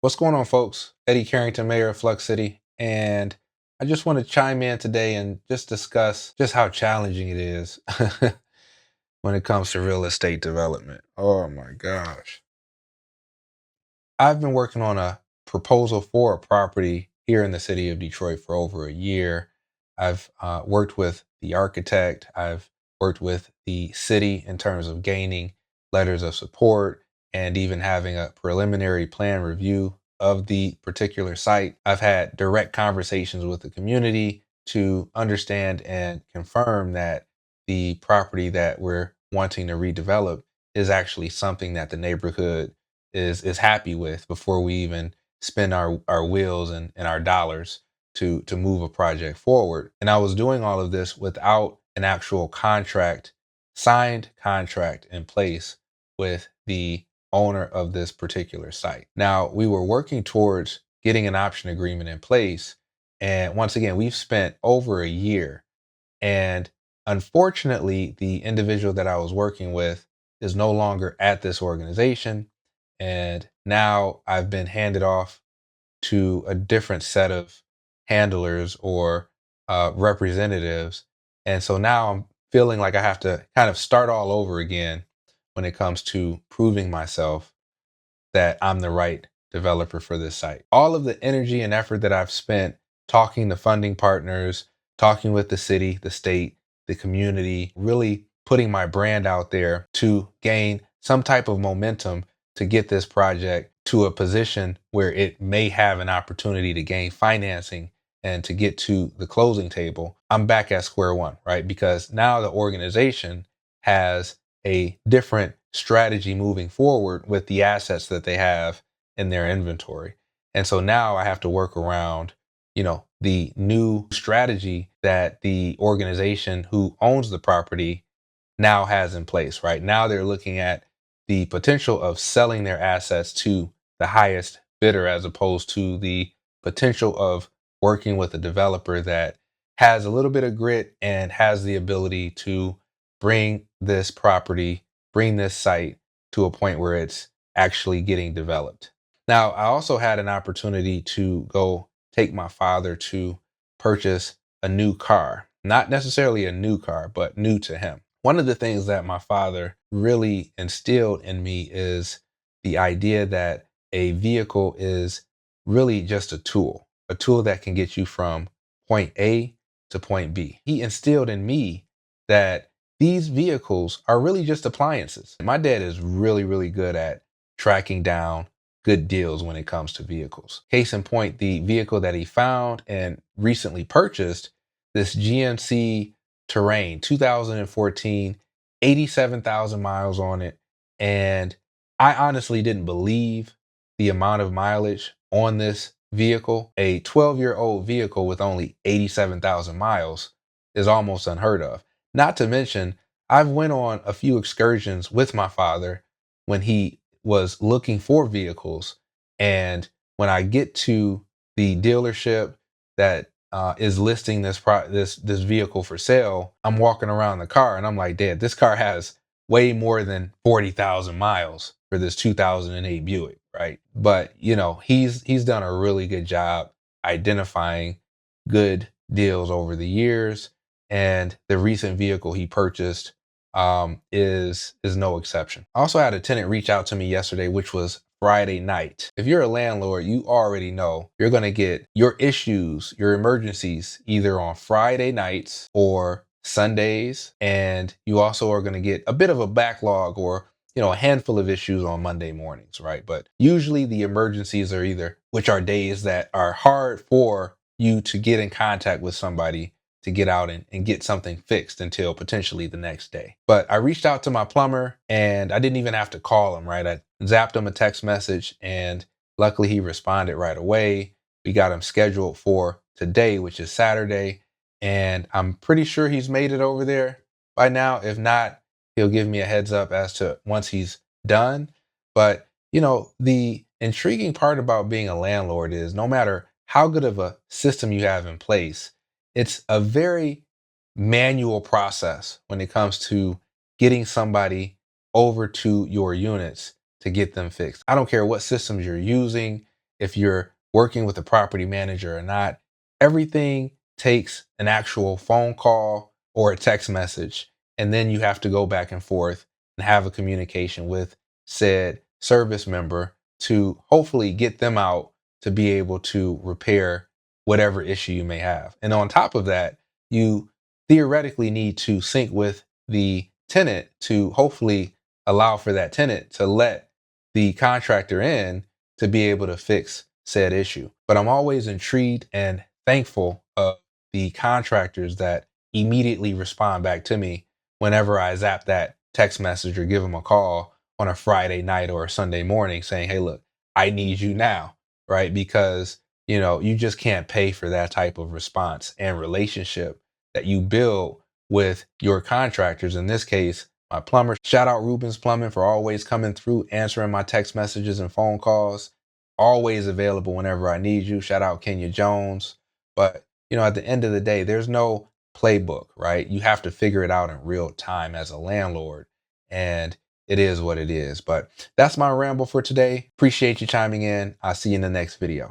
What's going on, folks? Eddie Carrington, mayor of Flux City, and I just want to chime in today and just discuss just how challenging it is when it comes to real estate development. Oh my gosh. I've been working on a proposal for a property here in the city of Detroit for over a year. I've worked with the architect, I've worked with the city in terms of gaining letters of support and even having a preliminary plan review of the particular site. I've had direct conversations with the community to understand and confirm that the property that we're wanting to redevelop is actually something that the neighborhood is happy with before we even spend our wheels and our dollars to move a project forward. And I was doing all of this without an actual signed contract in place with the owner of this particular site. Now, we were working towards getting an option agreement in place. And once again, we've spent over a year. And unfortunately, the individual that I was working with is no longer at this organization. And now I've been handed off to a different set of handlers or representatives. And so now I'm feeling like I have to kind of start all over again when it comes to proving myself that I'm the right developer for this site. All of the energy and effort that I've spent talking to funding partners, talking with the city, the state, the community, really putting my brand out there to gain some type of momentum to get this project to a position where it may have an opportunity to gain financing and to get to the closing table. I'm back at square one, right? Because now the organization has a different strategy moving forward with the assets that they have in their inventory. And so now I have to work around, the new strategy that the organization who owns the property now has in place, right? Now they're looking at the potential of selling their assets to the highest bidder as opposed to the potential of working with a developer that has a little bit of grit and has the ability to bring this property, bring this site to a point where it's actually getting developed. Now, I also had an opportunity to go take my father to purchase a new car, not necessarily a new car, but new to him. One of the things that my father really instilled in me is the idea that a vehicle is really just a tool that can get you from point A to point B. He instilled in me that these vehicles are really just appliances. My dad is really, really good at tracking down good deals when it comes to vehicles. Case in point, the vehicle that he found and recently purchased, this GMC Terrain 2014, 87,000 miles on it. And I honestly didn't believe the amount of mileage on this vehicle. A 12-year-old vehicle with only 87,000 miles is almost unheard of. Not to mention, I've went on a few excursions with my father when he was looking for vehicles. And when I get to the dealership that is listing this vehicle for sale, I'm walking around the car and I'm like, Dad, this car has way more than 40,000 miles for this 2008 Buick, right? But he's done a really good job identifying good deals over the years, and the recent vehicle he purchased is no exception. I also had a tenant reach out to me yesterday, which was Friday night. If you're a landlord, you already know you're going to get your issues, your emergencies, either on Friday nights or Sundays. And you also are going to get a bit of a backlog or, a handful of issues on Monday mornings, right? But usually the emergencies are which are days that are hard for you to get in contact with somebody to get out and get something fixed until potentially the next day. But I reached out to my plumber and I didn't even have to call him, right? I zapped him a text message and luckily he responded right away. We got him scheduled for today, which is Saturday. And I'm pretty sure he's made it over there by now. If not, he'll give me a heads up as to once he's done. But, the intriguing part about being a landlord is no matter how good of a system you have in place, it's a very manual process when it comes to getting somebody over to your units to get them fixed. I don't care what systems you're using. if you're working with a property manager or not. Everything takes an actual phone call or a text message, and then you have to go back and forth and have a communication with said service member to hopefully get them out to be able to repair whatever issue you may have. And on top of that, you theoretically need to sync with the tenant to hopefully allow for that tenant to let the contractor in to be able to fix said issue. But I'm always intrigued and thankful of the contractors that immediately respond back to me whenever I zap that text message or give them a call on a Friday night or a Sunday morning saying, hey, look, I need you now, right? Because, you just can't pay for that type of response and relationship that you build with your contractors. In this case, my plumber. Shout out Ruben's Plumbing for always coming through, answering my text messages and phone calls. Always available whenever I need you. Shout out Kenya Jones. But, at the end of the day, there's no playbook, right? You have to figure it out in real time as a landlord. And it is what it is. But that's my ramble for today. Appreciate you chiming in. I'll see you in the next video.